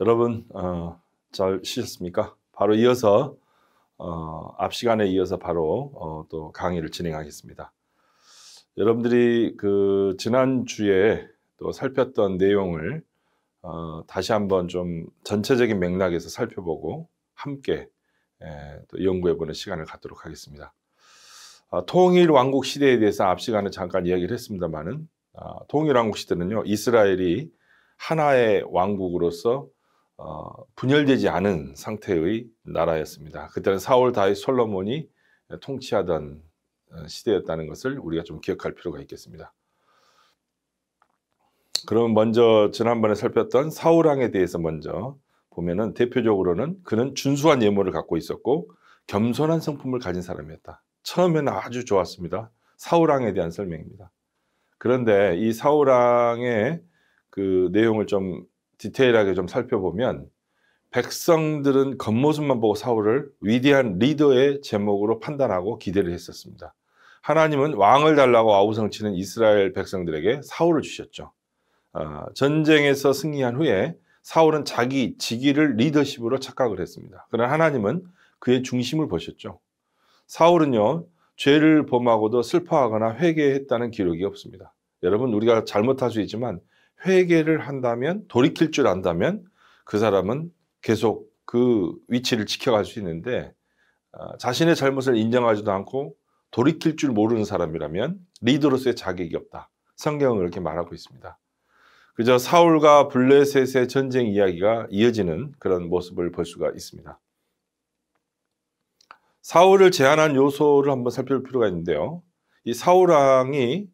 여러분 잘 쉬셨습니까? 바로 이어서 앞 시간에 이어서 바로 또 강의를 진행하겠습니다. 여러분들이 그 지난주에 또 살폈던 내용을 다시 한번 좀 전체적인 맥락에서 살펴보고 함께 또 연구해보는 시간을 갖도록 하겠습니다. 통일 왕국 시대에 대해서 앞 시간에 잠깐 이야기를 했습니다만은 통일 왕국 시대는요, 이스라엘이 하나의 왕국으로서 분열되지 않은 상태의 나라였습니다. 그때는 사울, 다윗, 솔로몬이 통치하던 시대였다는 것을 우리가 좀 기억할 필요가 있겠습니다. 그럼 먼저 지난번에 살폈던 사울 왕에 대해서 먼저 보면은 대표적으로는 그는 준수한 예물을 갖고 있었고 겸손한 성품을 가진 사람이었다. 처음에는 아주 좋았습니다. 사울 왕에 대한 설명입니다. 그런데 이 사울 왕의 그 내용을 좀 디테일하게 좀 살펴보면 백성들은 겉모습만 보고 사울을 위대한 리더의 제목으로 판단하고 기대를 했었습니다. 하나님은 왕을 달라고 아우성치는 이스라엘 백성들에게 사울을 주셨죠. 전쟁에서 승리한 후에 사울은 자기 직위를 리더십으로 착각을 했습니다. 그러나 하나님은 그의 중심을 보셨죠. 사울은요, 죄를 범하고도 슬퍼하거나 회개했다는 기록이 없습니다. 여러분, 우리가 잘못할 수 있지만 회개를 한다면, 돌이킬 줄 안다면 그 사람은 계속 그 위치를 지켜갈 수 있는데 자신의 잘못을 인정하지도 않고 돌이킬 줄 모르는 사람이라면 리더로서의 자격이 없다. 성경은 그렇게 말하고 있습니다. 그저 사울과 블레셋의 전쟁 이야기가 이어지는 그런 모습을 볼 수가 있습니다. 사울을 제한한 요소를 한번 살펴볼 필요가 있는데요. 이 사울 왕이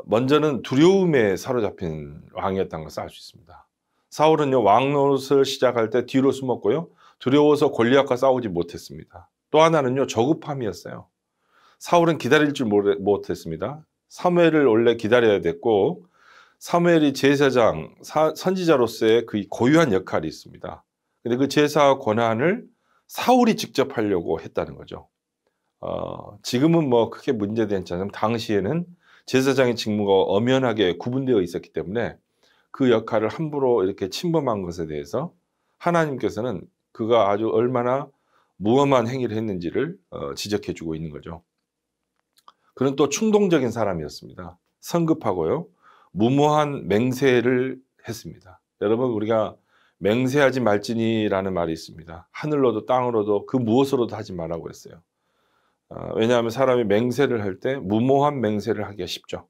먼저는 두려움에 사로잡힌 왕이었다는 것을 알 수 있습니다. 사울은요, 왕노릇을 시작할 때 뒤로 숨었고요, 두려워서 골리앗과 싸우지 못했습니다. 또 하나는요, 저급함이었어요. 사울은 기다릴 줄 못했습니다. 사무엘을 원래 기다려야 됐고 사무엘이 제사장, 선지자로서의 그 고유한 역할이 있습니다. 근데 그 제사 권한을 사울이 직접 하려고 했다는 거죠. 지금은 뭐 크게 문제되지 않지만 당시에는 제사장의 직무가 엄연하게 구분되어 있었기 때문에 그 역할을 함부로 이렇게 침범한 것에 대해서 하나님께서는 그가 아주 얼마나 무엄한 행위를 했는지를 지적해 주고 있는 거죠. 그는 또 충동적인 사람이었습니다. 성급하고요, 무모한 맹세를 했습니다. 여러분, 우리가 맹세하지 말지니라는 말이 있습니다. 하늘로도 땅으로도 그 무엇으로도 하지 말라고 했어요. 왜냐하면 사람이 맹세를 할 때 무모한 맹세를 하기가 쉽죠.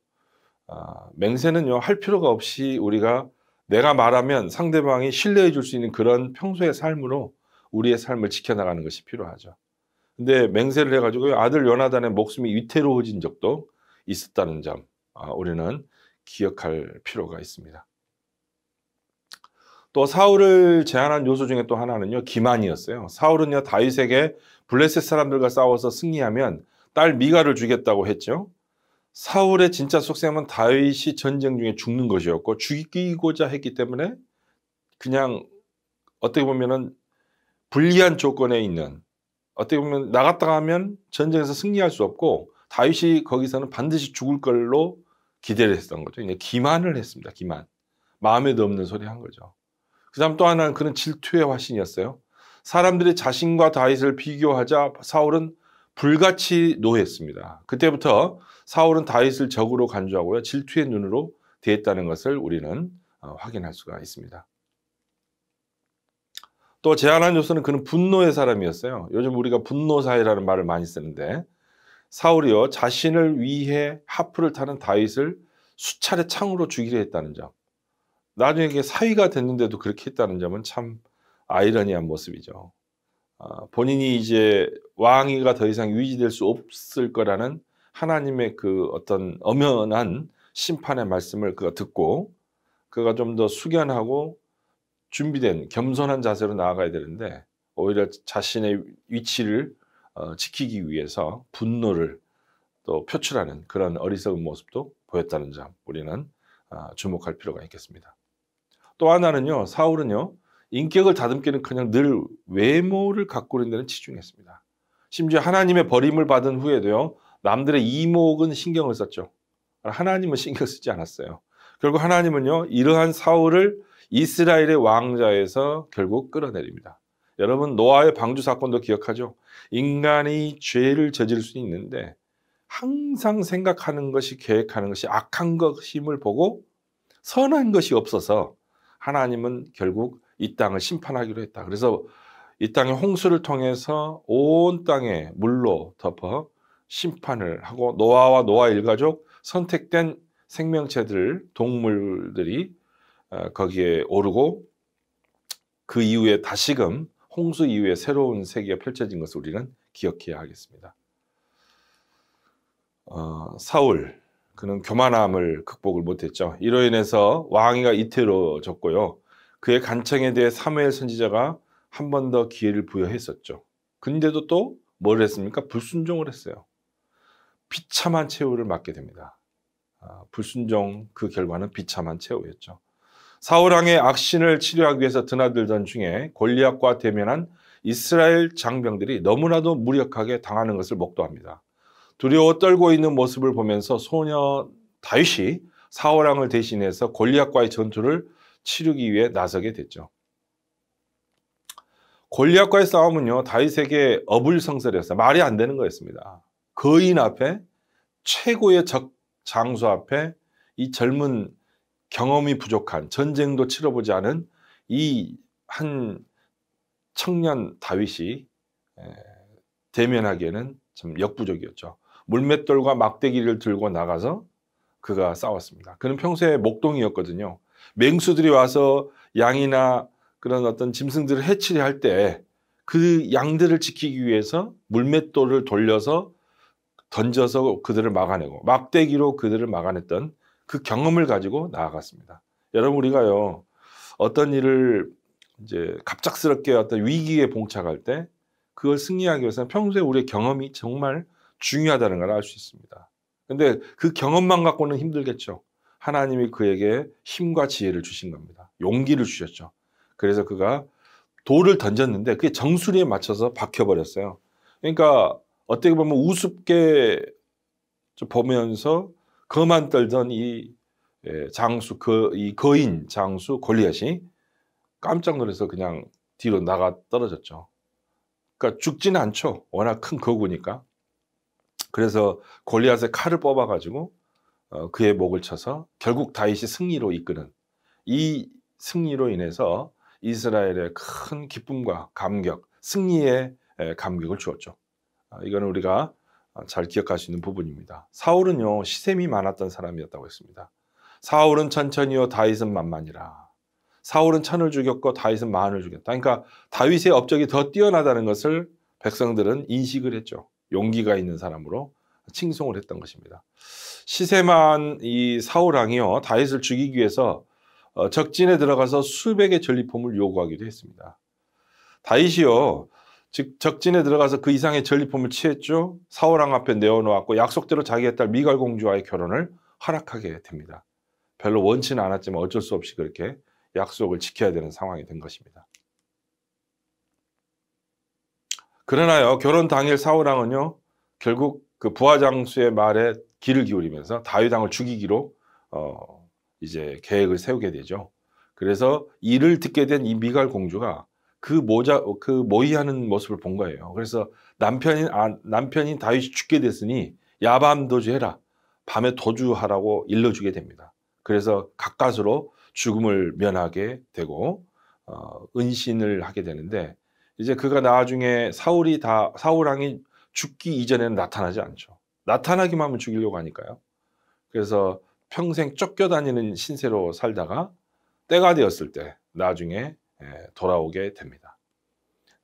맹세는요, 할 필요가 없이 우리가 내가 말하면 상대방이 신뢰해 줄 수 있는 그런 평소의 삶으로 우리의 삶을 지켜나가는 것이 필요하죠. 근데 맹세를 해가지고 아들 요나단의 목숨이 위태로워진 적도 있었다는 점, 우리는 기억할 필요가 있습니다. 또 사울을 제한한 요소 중에 또 하나는요, 기만이었어요. 사울은요, 다윗에게 블레셋 사람들과 싸워서 승리하면 딸 미가를 주겠다고 했죠. 사울의 진짜 속셈은 다윗이 전쟁 중에 죽는 것이었고 죽이고자 했기 때문에 그냥 어떻게 보면은 불리한 조건에 있는, 어떻게 보면 나갔다 하면 전쟁에서 승리할 수 없고 다윗이 거기서는 반드시 죽을 걸로 기대를 했던 거죠. 그냥 기만을 했습니다. 기만. 마음에도 없는 소리 한 거죠. 그 다음 또 하나는 그는 질투의 화신이었어요. 사람들이 자신과 다윗을 비교하자 사울은 불같이 노했습니다. 그때부터 사울은 다윗을 적으로 간주하고요, 질투의 눈으로 대했다는 것을 우리는 확인할 수가 있습니다. 또 제한한 요소는 그는 분노의 사람이었어요. 요즘 우리가 분노사회라는 말을 많이 쓰는데 사울이요, 자신을 위해 하프를 타는 다윗을 수차례 창으로 죽이려 했다는 점, 나중에 이게 사위가 됐는데도 그렇게 했다는 점은 참 아이러니한 모습이죠. 본인이 이제 왕위가 더 이상 유지될 수 없을 거라는 하나님의 그 어떤 엄연한 심판의 말씀을 그가 듣고 그가 좀 더 숙연하고 준비된 겸손한 자세로 나아가야 되는데 오히려 자신의 위치를 지키기 위해서 분노를 또 표출하는 그런 어리석은 모습도 보였다는 점, 우리는 주목할 필요가 있겠습니다. 또 하나는요, 사울은요, 인격을 다듬기는커녕 늘 외모를 가꾸는 데는 치중했습니다. 심지어 하나님의 버림을 받은 후에도요, 남들의 이목은 신경을 썼죠. 하나님은 신경 쓰지 않았어요. 결국 하나님은요, 이러한 사울을 이스라엘의 왕좌에서 결국 끌어내립니다. 여러분 노아의 방주 사건도 기억하죠? 인간이 죄를 저지를 수 있는데 항상 생각하는 것이 계획하는 것이 악한 것임을 보고 선한 것이 없어서 하나님은 결국 이 땅을 심판하기로 했다. 그래서 이 땅의 홍수를 통해서 온 땅에 물로 덮어 심판을 하고 노아와 노아 일가족 선택된 생명체들, 동물들이 거기에 오르고 그 이후에 다시금 홍수 이후에 새로운 세계가 펼쳐진 것을 우리는 기억해야 하겠습니다. 사울, 그는 교만함을 극복을 못했죠. 이로 인해서 왕위가 이태로졌고요. 그의 간청에 대해 사무엘 선지자가 한 번 더 기회를 부여했었죠. 근데도 또 뭘 했습니까? 불순종을 했어요. 비참한 최후를 맞게 됩니다. 불순종, 그 결과는 비참한 최후였죠. 사울왕의 악신을 치료하기 위해서 드나들던 중에 골리앗과 대면한 이스라엘 장병들이 너무나도 무력하게 당하는 것을 목도합니다. 두려워 떨고 있는 모습을 보면서 소녀 다윗이 사울왕을 대신해서 골리앗과의 전투를 치르기 위해 나서게 됐죠. 골리앗과의 싸움은요, 다윗에게 어불성설이었어요. 말이 안 되는 거였습니다. 거인 앞에, 최고의 적 장수 앞에 이 젊은 경험이 부족한, 전쟁도 치러보지 않은 이 한 청년 다윗이 대면하기에는 좀 역부족이었죠. 물맷돌과 막대기를 들고 나가서 그가 싸웠습니다. 그는 평소에 목동이었거든요. 맹수들이 와서 양이나 그런 어떤 짐승들을 해치려 할 때 그 양들을 지키기 위해서 물맷돌을 돌려서 던져서 그들을 막아내고 막대기로 그들을 막아냈던 그 경험을 가지고 나아갔습니다. 여러분 우리가요 어떤 일을 이제 갑작스럽게 어떤 위기에 봉착할 때 그걸 승리하기 위해서는 평소에 우리의 경험이 정말 중요하다는 걸 알 수 있습니다. 근데 그 경험만 갖고는 힘들겠죠. 하나님이 그에게 힘과 지혜를 주신 겁니다. 용기를 주셨죠. 그래서 그가 돌을 던졌는데 그게 정수리에 맞춰서 박혀버렸어요. 그러니까 어떻게 보면 우습게 보면서 거만 떨던 이 장수, 이 거인 장수 골리앗이 깜짝 놀라서 그냥 뒤로 나가 떨어졌죠. 그러니까 죽지는 않죠. 워낙 큰 거구니까. 그래서 골리앗의 칼을 뽑아가지고 그의 목을 쳐서 결국 다윗이 승리로 이끄는 이 승리로 인해서 이스라엘의 큰 기쁨과 감격, 승리의 감격을 주었죠. 이거는 우리가 잘 기억할 수 있는 부분입니다. 사울은요 시샘이 많았던 사람이었다고 했습니다. 사울은 천천히요 다윗은 만만이라. 사울은 천을 죽였고 다윗은 만을 죽였다. 그러니까 다윗의 업적이 더 뛰어나다는 것을 백성들은 인식을 했죠. 용기가 있는 사람으로 칭송을 했던 것입니다. 시샘한 이 사울왕이요 다윗을 죽이기 위해서 적진에 들어가서 수백의 전리품을 요구하기도 했습니다. 다윗이요 즉 적진에 들어가서 그 이상의 전리품을 취했죠. 사울왕 앞에 내어놓았고 약속대로 자기의 딸 미갈 공주와의 결혼을 허락하게 됩니다. 별로 원치는 않았지만 어쩔 수 없이 그렇게 약속을 지켜야 되는 상황이 된 것입니다. 그러나요 결혼 당일 사울왕은요 결국 그 부하장수의 말에 귀를 기울이면서 다윗 왕을 죽이기로 이제 계획을 세우게 되죠. 그래서 이를 듣게 된 이 미갈 공주가 그 모의하는 모습을 본 거예요. 그래서 남편인 다윗이 죽게 됐으니 야밤 도주해라. 밤에 도주하라고 일러주게 됩니다. 그래서 가까스로 죽음을 면하게 되고 은신을 하게 되는데 이제 그가 나중에 사울왕이 죽기 이전에는 나타나지 않죠. 나타나기만 하면 죽이려고 하니까요. 그래서 평생 쫓겨다니는 신세로 살다가 때가 되었을 때 나중에 돌아오게 됩니다.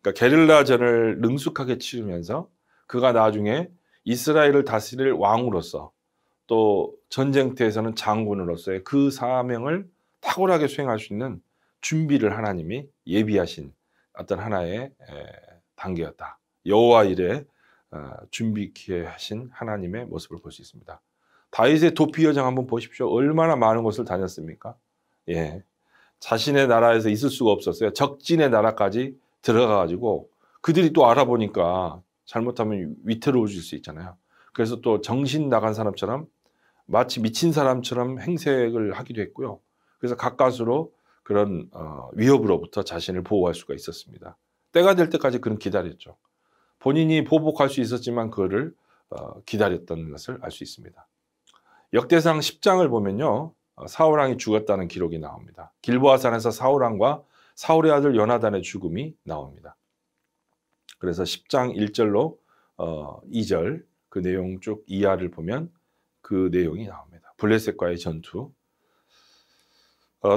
그러니까 게릴라전을 능숙하게 치르면서 그가 나중에 이스라엘을 다스릴 왕으로서 또 전쟁터에서는 장군으로서의 그 사명을 탁월하게 수행할 수 있는 준비를 하나님이 예비하신 어떤 하나의 단계였다. 여호와 일에 준비케 하신 하나님의 모습을 볼 수 있습니다. 다윗의 도피 여정 한번 보십시오. 얼마나 많은 곳을 다녔습니까? 예, 자신의 나라에서 있을 수가 없었어요. 적진의 나라까지 들어가가지고 그들이 또 알아보니까 잘못하면 위태로워질 수 있잖아요. 그래서 또 정신 나간 사람처럼 마치 미친 사람처럼 행색을 하기도 했고요. 그래서 가까스로 그런 위협으로부터 자신을 보호할 수가 있었습니다. 때가 될 때까지 그는 기다렸죠. 본인이 보복할 수 있었지만 그거를 기다렸던 것을 알 수 있습니다. 역대상 10장을 보면요. 사울 왕이 죽었다는 기록이 나옵니다. 길보아산에서 사울 왕과 사울의 아들 요나단의 죽음이 나옵니다. 그래서 10장 1절로 2절 그 내용 쭉 이하를 보면 그 내용이 나옵니다. 블레셋과의 전투.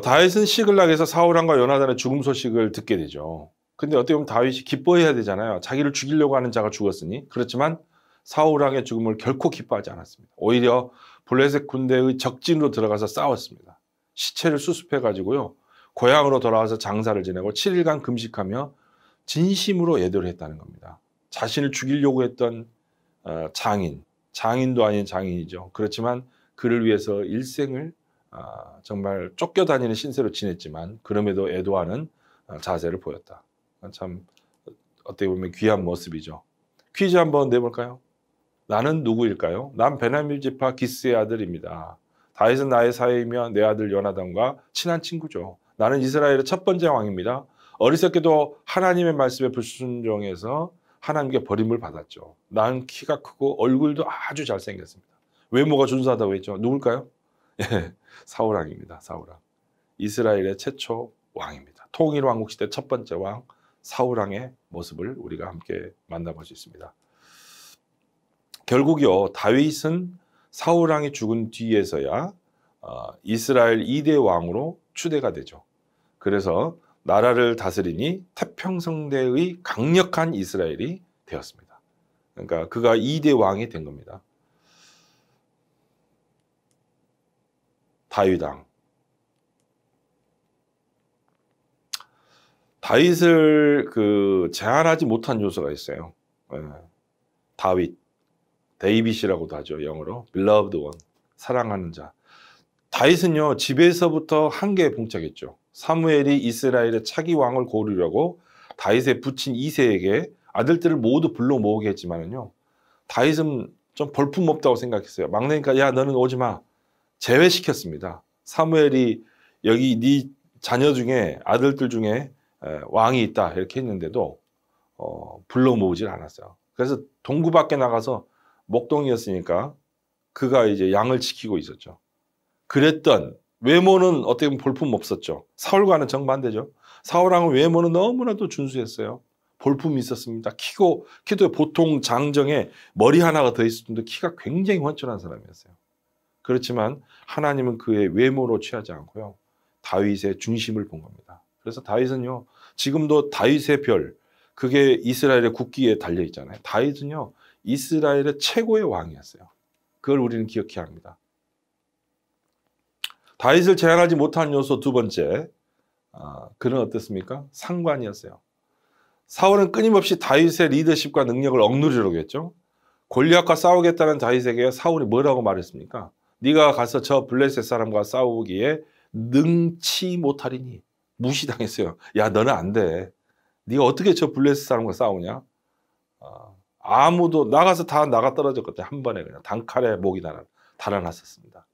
다윗은 시글락에서 사울 왕과 요나단의 죽음 소식을 듣게 되죠. 근데 어떻게 보면 다윗이 기뻐해야 되잖아요. 자기를 죽이려고 하는 자가 죽었으니. 그렇지만 사울 왕의 죽음을 결코 기뻐하지 않았습니다. 오히려 블레셋 군대의 적진으로 들어가서 싸웠습니다. 시체를 수습해 가지고요. 고향으로 돌아와서 장사를 지내고 7일간 금식하며 진심으로 예도를 했다는 겁니다. 자신을 죽이려고 했던 장인도 아닌 장인이죠. 그렇지만 그를 위해서 일생을 정말 쫓겨다니는 신세로 지냈지만 그럼에도 애도하는 자세를 보였다. 참 어떻게 보면 귀한 모습이죠. 퀴즈 한번 내볼까요? 나는 누구일까요? 난 베냐민 지파 기스의 아들입니다. 다윗은 나의 사위이며 내 아들 요나단과 친한 친구죠. 나는 이스라엘의 첫 번째 왕입니다. 어리석게도 하나님의 말씀에 불순종해서 하나님께 버림을 받았죠. 난 키가 크고 얼굴도 아주 잘생겼습니다. 외모가 준수하다고 했죠. 누굴까요? 사울 왕입니다. 사울 왕. 이스라엘의 최초 왕입니다. 통일 왕국 시대 첫 번째 왕 사울 왕의 모습을 우리가 함께 만나볼 수 있습니다. 결국요. 다윗은 사울 왕이 죽은 뒤에서야 이스라엘 2대 왕으로 추대가 되죠. 그래서 나라를 다스리니 태평성대의 강력한 이스라엘이 되었습니다. 그러니까 그가 2대 왕이 된 겁니다. 다윗 왕. 다윗을 제한하지 못한 요소가 있어요. 데이빗이라고도 하죠. 영어로 beloved one, 사랑하는 자. 다윗은요 집에서부터 한계에 봉착했죠. 사무엘이 이스라엘의 차기 왕을 고르려고 다윗의 부친 이새에게 아들들을 모두 불러 모으게 했지만은요 다윗은 좀 볼품없다고 생각했어요. 막내니까 야 너는 오지 마 제외시켰습니다. 사무엘이 여기 네 자녀 중에 아들들 중에 왕이 있다 이렇게 했는데도 불러 모으질 않았어요. 그래서 동구 밖에 나가서 목동이었으니까 그가 이제 양을 지키고 있었죠. 그랬던 외모는 어떻게 보면 볼품 없었죠. 사울과는 정반대죠. 사울 왕은 외모는 너무나도 준수했어요. 볼품이 있었습니다. 키도 보통 장정에 머리 하나가 더 있었는데 키가 굉장히 훤칠한 사람이었어요. 그렇지만 하나님은 그의 외모로 취하지 않고요. 다윗의 중심을 본 겁니다. 그래서 다윗은요. 지금도 다윗의 별 그게 이스라엘의 국기에 달려 있잖아요. 다윗은요. 이스라엘의 최고의 왕이었어요. 그걸 우리는 기억해야 합니다. 다윗을 제한하지 못한 요소 두 번째, 그는 어떻습니까? 상관이었어요. 사울은 끊임없이 다윗의 리더십과 능력을 억누르려고 했죠. 골리앗과 싸우겠다는 다윗에게 사울이 뭐라고 말했습니까? 네가 가서 저 블레셋 사람과 싸우기에 능치 못하리니 무시당했어요. 야 너는 안 돼. 네가 어떻게 저 블레셋 사람과 싸우냐? 아무도 나가서 다 나가 떨어졌거든요. 한 번에 그냥 단칼에 목이 달아났었습니다.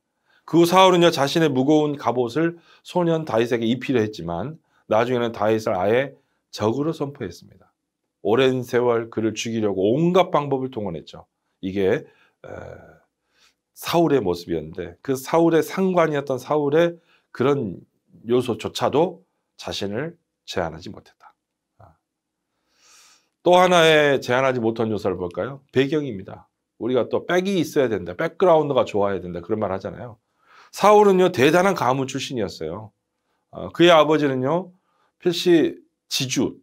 그 사울은요 자신의 무거운 갑옷을 소년 다윗에게 입히려 했지만 나중에는 다윗을 아예 적으로 선포했습니다. 오랜 세월 그를 죽이려고 온갖 방법을 동원했죠. 이게 사울의 모습이었는데 그 사울의 상관이었던 사울의 그런 요소조차도 자신을 제한하지 못했다. 또 하나의 제한하지 못한 요소를 볼까요? 배경입니다. 우리가 또 백이 있어야 된다. 백그라운드가 좋아야 된다. 그런 말 하잖아요. 사울은요 대단한 가문 출신이었어요. 그의 아버지는요 필시 지주,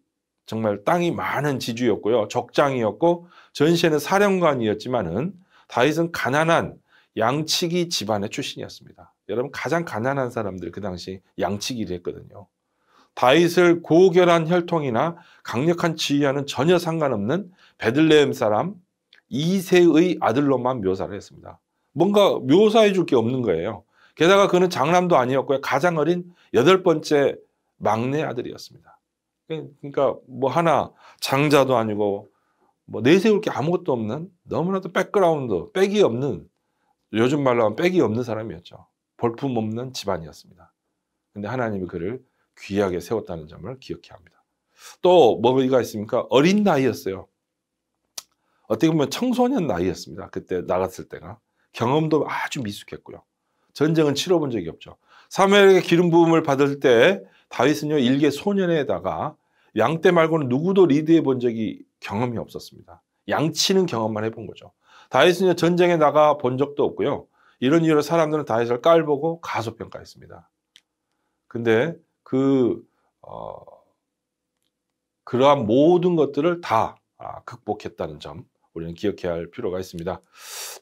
정말 땅이 많은 지주였고요. 족장이었고 전시에는 사령관이었지만은 다윗은 가난한 양치기 집안의 출신이었습니다. 여러분 가장 가난한 사람들 그 당시 양치기를 했거든요. 다윗을 고결한 혈통이나 강력한 지위와는 전혀 상관없는 베들레헴 사람 이새의 아들로만 묘사를 했습니다. 뭔가 묘사해 줄 게 없는 거예요. 게다가 그는 장남도 아니었고요. 가장 어린 8번째 막내 아들이었습니다. 그러니까 뭐 하나 장자도 아니고 뭐 내세울 게 아무것도 없는 너무나도 백그라운드, 백이 없는 요즘 말로 하면 백이 없는 사람이었죠. 볼품 없는 집안이었습니다. 근데 하나님이 그를 귀하게 세웠다는 점을 기억해야 합니다. 또 뭐가 있습니까? 어린 나이였어요. 어떻게 보면 청소년 나이였습니다. 그때 나갔을 때가. 경험도 아주 미숙했고요. 전쟁은 치러본 적이 없죠. 사무엘에게 기름 부음을 받을 때 다윗은요 일개 소년에다가 양떼 말고는 누구도 리드해 본 적이 경험이 없었습니다. 양치는 경험만 해본 거죠. 다윗은요 전쟁에 나가 본 적도 없고요. 이런 이유로 사람들은 다윗을 깔보고 가소평가했습니다. 근데 그러한 모든 것들을 다 극복했다는 점 우리는 기억해야 할 필요가 있습니다.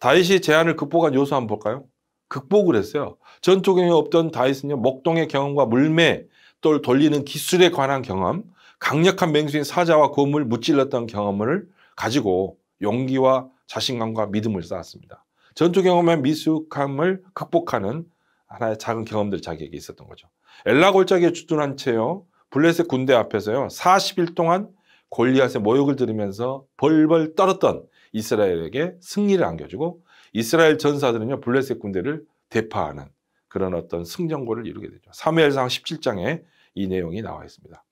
다윗이 재난을 극복한 요소 한번 볼까요? 극복을 했어요. 전투경에 없던 다윗은요 목동의 경험과 물매 또 돌리는 기술에 관한 경험, 강력한 맹수인 사자와 곰을 무찔렀던 경험을 가지고 용기와 자신감과 믿음을 쌓았습니다. 전투 경험의 미숙함을 극복하는 하나의 작은 경험들이 자기에게 있었던 거죠. 엘라 골짜기에 주둔한 채요 블레셋 군대 앞에서요 40일 동안 골리앗의 모욕을 들으면서 벌벌 떨었던 이스라엘에게 승리를 안겨주고 이스라엘 전사들은요 블레셋 군대를 대파하는 그런 어떤 승전고를 이루게 되죠. 사무엘상 17장에 이 내용이 나와 있습니다.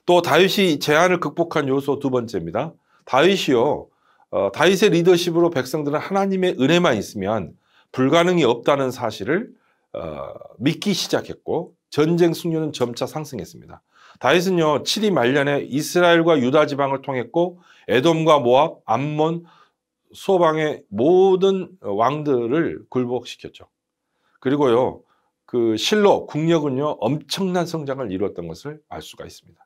또 다윗이 재난을 극복한 요소 두 번째입니다. 다윗의 리더십으로 백성들은 하나님의 은혜만 있으면 불가능이 없다는 사실을 믿기 시작했고 전쟁 승률은 점차 상승했습니다. 다윗은요 7위 말년에 이스라엘과 유다 지방을 통했고 에돔과 모압, 암몬, 소방의 모든 왕들을 굴복시켰죠. 그리고요 그 실로 국력은요 엄청난 성장을 이루었던 것을 알 수가 있습니다.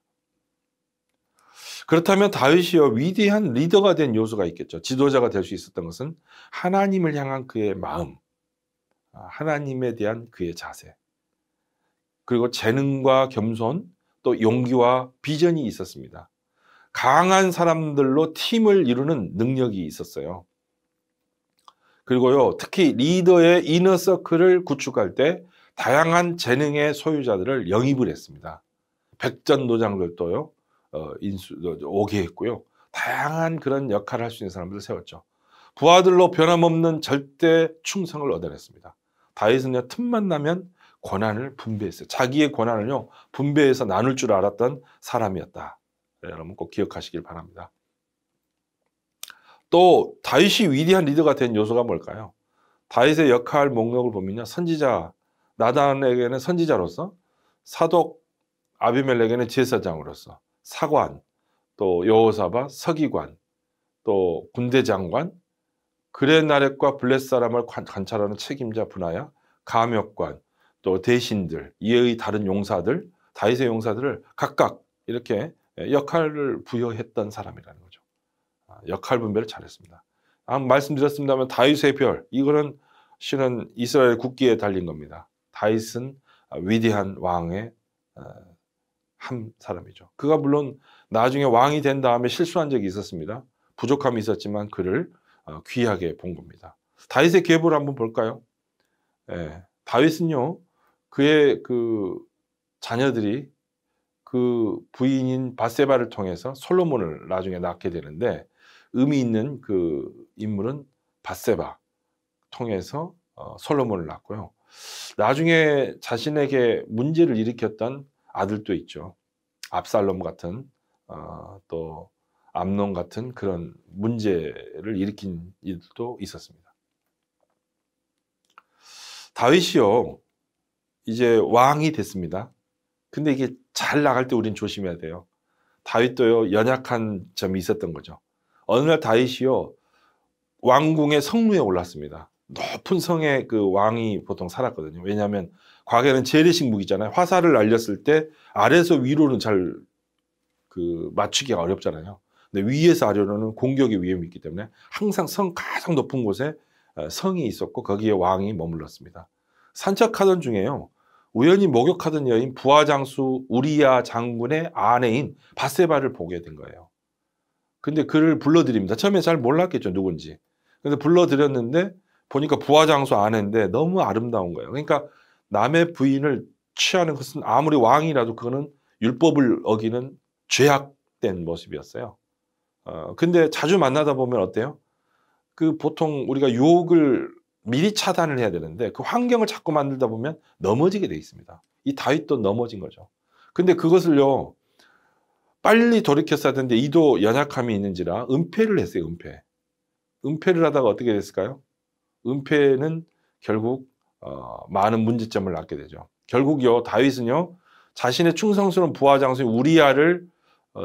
그렇다면 다윗이요 위대한 리더가 된 요소가 있겠죠. 지도자가 될 수 있었던 것은 하나님을 향한 그의 마음, 하나님에 대한 그의 자세, 그리고 재능과 겸손, 또 용기와 비전이 있었습니다. 강한 사람들로 팀을 이루는 능력이 있었어요. 그리고요 특히 리더의 이너서클을 구축할 때 다양한 재능의 소유자들을 영입을 했습니다. 백전노장들도요 오게 했고요. 다양한 그런 역할을 할 수 있는 사람들을 세웠죠. 부하들로 변함없는 절대 충성을 얻어냈습니다. 다윗은요 틈만 나면 권한을 분배했어요. 자기의 권한을요 분배해서 나눌 줄 알았던 사람이었다. 여러분 꼭 기억하시길 바랍니다. 또 다윗이 위대한 리더가 된 요소가 뭘까요? 다윗의 역할 목록을 보면요 선지자 나단에게는 선지자로서, 사독 아비멜렉에게는 제사장으로서, 사관, 또 여호사밧 서기관, 또 군대 장관, 그레나렛과 블렛 사람을 관찰하는 책임자 분하야, 감역관, 또 대신들, 이의 다른 용사들, 다윗의 용사들을 각각 이렇게 역할을 부여했던 사람이라는 거죠. 역할 분배를 잘했습니다. 말씀드렸습니다만 다윗의 별, 이거는 실은 이스라엘 국기에 달린 겁니다. 다윗은 위대한 왕의 한 사람이죠. 그가 물론 나중에 왕이 된 다음에 실수한 적이 있었습니다. 부족함이 있었지만 그를 귀하게 본 겁니다. 다윗의 계보를 한번 볼까요? 다윗은요 그의 그 자녀들이 그 부인인 밧세바를 통해서 솔로몬을 나중에 낳게 되는데, 의미 있는 그 인물은 밧세바 통해서 솔로몬을 낳고요. 나중에 자신에게 문제를 일으켰던 아들도 있죠. 압살롬 같은 또 암논 같은 그런 문제를 일으킨 일도 있었습니다. 다윗이요 이제 왕이 됐습니다. 근데 이게 잘 나갈 때 우린 조심해야 돼요. 다윗도요 연약한 점이 있었던 거죠. 어느 날 다윗이요 왕궁의 성루에 올랐습니다. 높은 성에 그 왕이 보통 살았거든요. 왜냐하면 과거에는 재래식 무기잖아요. 화살을 날렸을 때 아래에서 위로는 잘 그 맞추기가 어렵잖아요. 근데 위에서 아래로는 공격의 위험이 있기 때문에 항상 성 가장 높은 곳에 성이 있었고 거기에 왕이 머물렀습니다. 산책하던 중에요 우연히 목욕하던 여인 부하장수 우리야 장군의 아내인 밧세바를 보게 된 거예요. 근데 그를 불러드립니다. 처음에 잘 몰랐겠죠 누군지. 근데 불러드렸는데 보니까 부하장수 아내인데 너무 아름다운 거예요. 그러니까 남의 부인을 취하는 것은 아무리 왕이라도 그거는 율법을 어기는 죄악된 모습이었어요. 근데 자주 만나다 보면 어때요? 그 보통 우리가 유혹을 미리 차단을 해야 되는데 그 환경을 자꾸 만들다 보면 넘어지게 돼 있습니다. 이 다윗도 넘어진 거죠. 근데 그것을요, 빨리 돌이켰어야 되는데 이도 연약함이 있는지라 은폐를 했어요. 은폐를 하다가 어떻게 됐을까요? 은폐는 결국 많은 문제점을 낳게 되죠. 결국요, 다윗은요, 자신의 충성스러운 부하 장수인 우리아를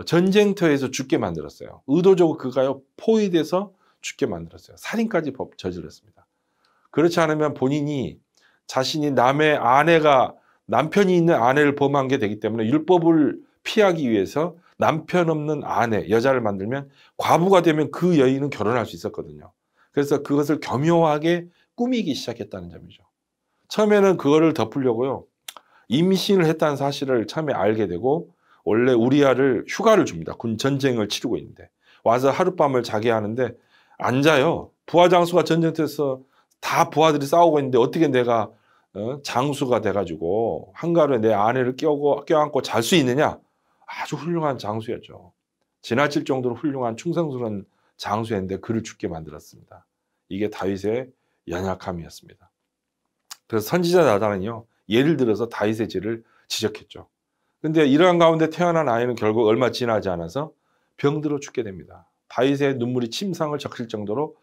전쟁터에서 죽게 만들었어요. 의도적으로 그가요, 포위돼서 죽게 만들었어요. 살인까지 저질렀습니다. 그렇지 않으면 본인이 자신이 남편이 있는 아내를 범한 게 되기 때문에 율법을 피하기 위해서 남편 없는 아내, 여자를 만들면 과부가 되면 그 여인은 결혼할 수 있었거든요. 그래서 그것을 교묘하게 꾸미기 시작했다는 점이죠. 처음에는 그거를 덮으려고요, 임신을 했다는 사실을 처음에 알게 되고, 원래 우리아를 휴가를 줍니다. 군 전쟁을 치르고 있는데 와서 하룻밤을 자게 하는데 안 자요. 부하 장수가 전쟁터에서 다 부하들이 싸우고 있는데 어떻게 내가 장수가 돼가지고 한가로에 내 아내를 껴안고 잘 수 있느냐. 아주 훌륭한 장수였죠. 지나칠 정도로 훌륭한 충성스러운 장수였는데 그를 죽게 만들었습니다. 이게 다윗의 연약함이었습니다. 그래서 선지자 나단은요, 예를 들어서 다윗의 죄를 지적했죠. 근데 이러한 가운데 태어난 아이는 결국 얼마 지나지 않아서 병들어 죽게 됩니다. 다윗의 눈물이 침상을 적실 정도로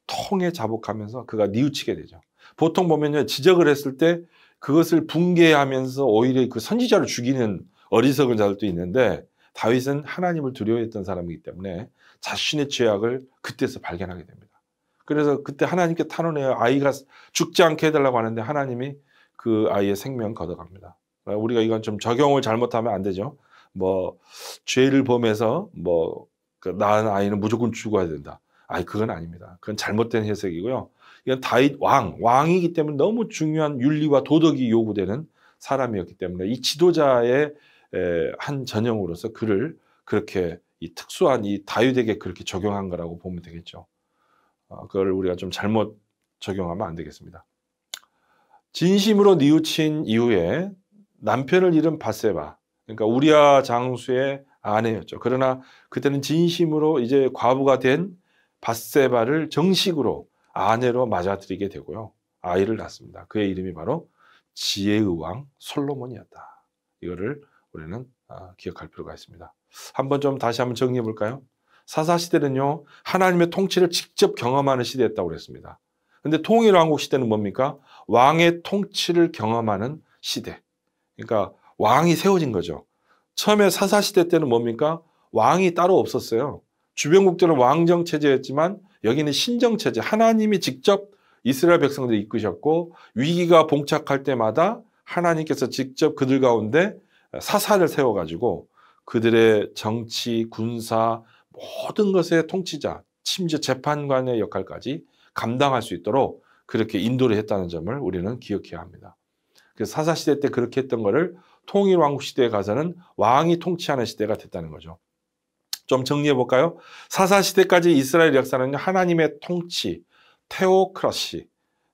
통에 자복하면서 그가 뉘우치게 되죠. 보통 보면요, 지적을 했을 때 그것을 붕괴하면서 오히려 그 선지자를 죽이는 어리석은 자들도 있는데, 다윗은 하나님을 두려워했던 사람이기 때문에 자신의 죄악을 그때서 발견하게 됩니다. 그래서 그때 하나님께 탄원해요. 아이가 죽지 않게 해달라고 하는데 하나님이 그 아이의 생명 걷어갑니다. 우리가 이건 좀 적용을 잘못하면 안 되죠. 뭐 죄를 범해서 그 낳은 아이는 무조건 죽어야 된다. 그건 아닙니다. 그건 잘못된 해석이고요. 이건 다윗 왕이기 때문에 너무 중요한 윤리와 도덕이 요구되는 사람이었기 때문에 이 지도자의 한 전형으로서 그를 그렇게 이 특수한 이 다윗에게 그렇게 적용한 거라고 보면 되겠죠. 그걸 우리가 좀 잘못 적용하면 안 되겠습니다. 진심으로 뉘우친 이후에 남편을 잃은 밧세바, 그러니까 우리아 장수의 아내였죠. 그러나 그때는 진심으로 이제 과부가 된 밧세바를 정식으로 아내로 맞아들이게 되고요, 아이를 낳습니다. 그의 이름이 바로 지혜의 왕 솔로몬이었다. 이거를 우리는 기억할 필요가 있습니다. 다시 한번 정리해 볼까요? 사사시대는요, 하나님의 통치를 직접 경험하는 시대였다고 그랬습니다. 근데 통일왕국 시대는 뭡니까? 왕의 통치를 경험하는 시대. 그러니까 왕이 세워진 거죠. 처음에 사사시대 때는 뭡니까? 왕이 따로 없었어요. 주변국들은 왕정체제였지만 여기는 신정체제. 하나님이 직접 이스라엘 백성들을 이끄셨고 위기가 봉착할 때마다 하나님께서 직접 그들 가운데 사사를 세워가지고 그들의 정치, 군사, 모든 것의 통치자, 심지어 재판관의 역할까지 감당할 수 있도록 그렇게 인도를 했다는 점을 우리는 기억해야 합니다. 그래서 사사시대 때 그렇게 했던 거를 통일왕국 시대에 가서는 왕이 통치하는 시대가 됐다는 거죠. 좀 정리해 볼까요? 사사시대까지 이스라엘 역사는 하나님의 통치, 테오크라시,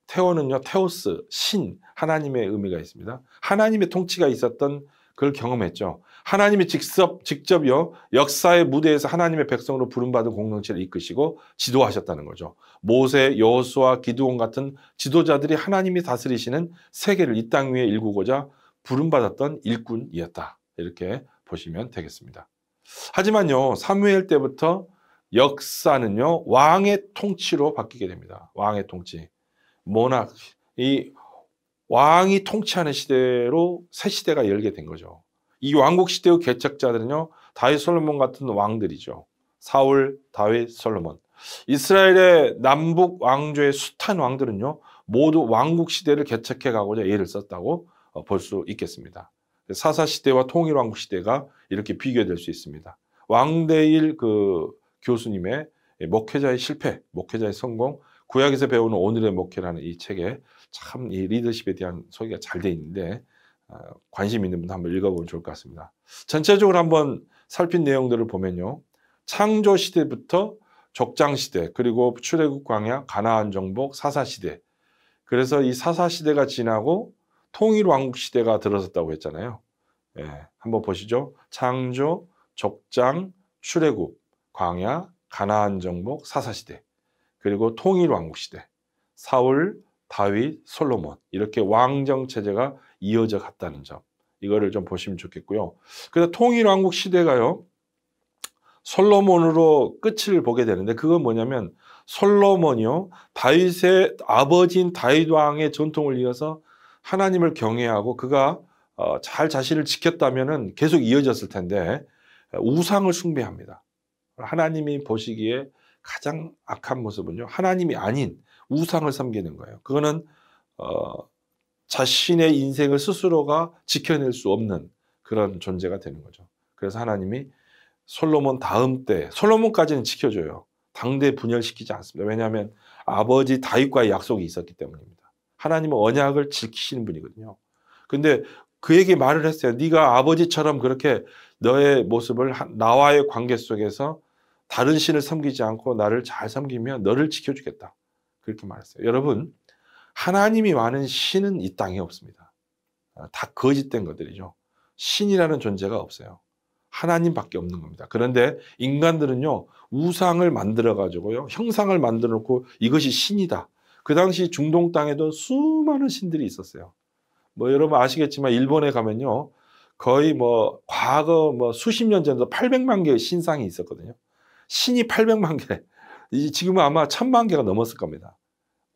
테오는요, 테오스, 신, 하나님의 의미가 있습니다. 하나님의 통치가 있었던 그걸 경험했죠. 하나님이 직접요, 역사의 무대에서 하나님의 백성으로 부름받은 공동체를 이끄시고 지도하셨다는 거죠. 모세, 여호수아, 기드온 같은 지도자들이 하나님이 다스리시는 세계를 이 땅 위에 일구고자 부름받았던 일꾼이었다. 이렇게 보시면 되겠습니다. 하지만요, 사무엘 때부터 역사는요, 왕의 통치로 바뀌게 됩니다. 왕의 통치. 이 왕이 통치하는 시대로 새 시대가 열게 된 거죠. 이 왕국 시대의 개척자들은요, 다윗, 솔로몬 같은 왕들이죠. 사울, 다윗, 솔로몬. 이스라엘의 남북 왕조의 숱한 왕들은요, 모두 왕국 시대를 개척해 가고자 애를 썼다고 볼 수 있겠습니다. 사사 시대와 통일 왕국 시대가 이렇게 비교될 수 있습니다. 왕대일 그 교수님의 목회자의 실패, 목회자의 성공, 구약에서 배우는 오늘의 목회라는 이 책에 참 이 리더십에 대한 소개가 잘 돼 있는데 관심 있는 분 한번 읽어보면 좋을 것 같습니다. 전체적으로 한번 살핀 내용들을 보면요, 창조 시대부터 족장 시대, 그리고 출애굽 광야, 가나안 정복, 사사 시대. 그래서 이 사사 시대가 지나고 통일 왕국 시대가 들어섰다고 했잖아요. 한번 보시죠. 창조, 족장, 출애굽, 광야, 가나안 정복, 사사 시대. 그리고 통일 왕국 시대. 사울, 다윗, 솔로몬 이렇게 왕정 체제가 이어져 갔다는 점 이거를 좀 보시면 좋겠고요. 그래서 통일왕국 시대가요. 솔로몬으로 끝을 보게 되는데 그건 뭐냐면 솔로몬이요. 다윗의 아버지인 다윗 왕의 전통을 이어서 하나님을 경외하고 그가 잘 자신을 지켰다면은 계속 이어졌을 텐데 우상을 숭배합니다. 하나님이 보시기에 가장 악한 모습은요. 하나님이 아닌 우상을 섬기는 거예요. 그거는 자신의 인생을 스스로가 지켜낼 수 없는 그런 존재가 되는 거죠. 그래서 하나님이 솔로몬 다음 때 솔로몬까지는 지켜줘요. 당대 분열시키지 않습니다. 왜냐하면 아버지 다윗과의 약속이 있었기 때문입니다. 하나님은 언약을 지키시는 분이거든요. 근데 그에게 말을 했어요. 네가 아버지처럼 그렇게 너의 모습을 나와의 관계 속에서 다른 신을 섬기지 않고 나를 잘 섬기면 너를 지켜주겠다. 그렇게 말했어요. 여러분 하나님이 많은 신은 이 땅에 없습니다. 다 거짓된 것들이죠. 신이라는 존재가 없어요. 하나님밖에 없는 겁니다. 그런데 인간들은요 우상을 만들어 가지고요 형상을 만들어 놓고 이것이 신이다. 그 당시 중동 땅에도 수많은 신들이 있었어요. 뭐 여러분 아시겠지만 일본에 가면요 거의 뭐 과거 뭐 수십 년 전에도 800만 개의 신상이 있었거든요. 신이 800만 개. 지금은 아마 1000만 개가 넘었을 겁니다.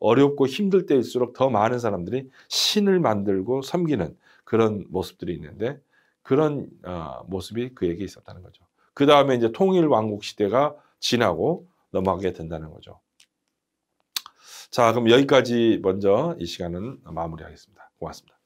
어렵고 힘들 때일수록 더 많은 사람들이 신을 만들고 섬기는 그런 모습들이 있는데 그런 모습이 그에게 있었다는 거죠. 그 다음에 이제 통일왕국 시대가 지나고 넘어가게 된다는 거죠. 자, 그럼 여기까지 먼저 이 시간은 마무리하겠습니다. 고맙습니다.